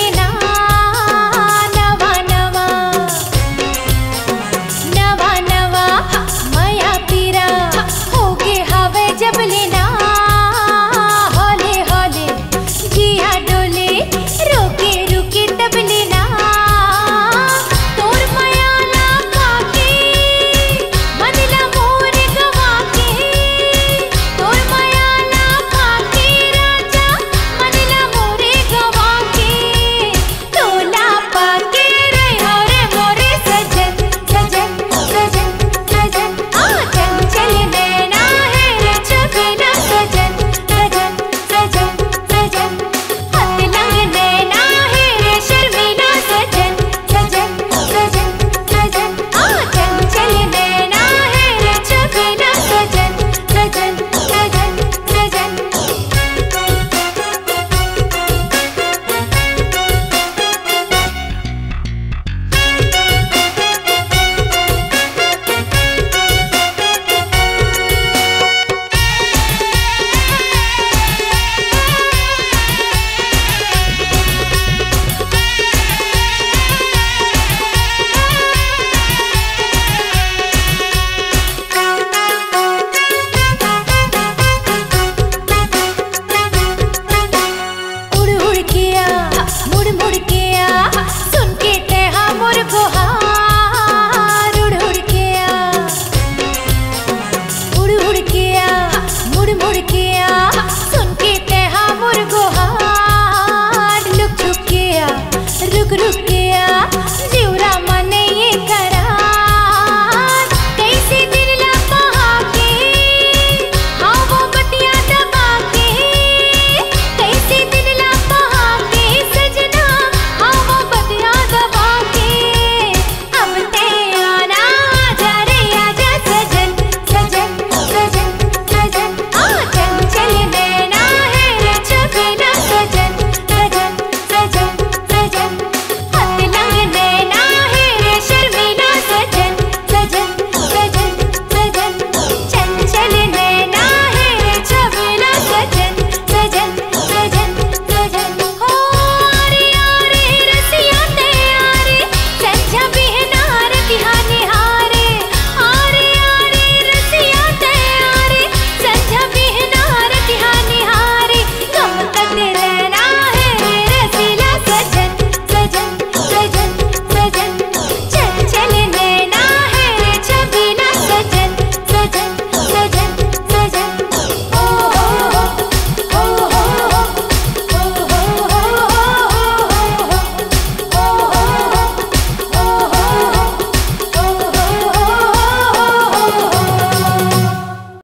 लेना नवा नवा नवा नवा माया पीरा होके हवे जब लेना हौले हौले जिया डोले रोके रुके तब लेना तोर माया ना पाके बदला मोर गवा के तोर माया ना पाके राजा बदला मोरे गवा के तोला पाके रे हरे मोरे सजन सजन सजन सजन चंचल नैना है रे छबीना सजन सजन सजन सजन हाथ लंग नैना है रे शर्मीला सजन सजन सजन सजन चंचल नैना है रे छबीना सजन सजन सजन सजन उड़ उड़ के आ मुड़ मुड़ के आ सुन के तेहा मोर गुहार उड़ उड़ के आ उड़ उड़ के आ मुड़ मुड़ के आ सुन के तेहा मोर गुहार लुक लुक के आ रुक रुक के आ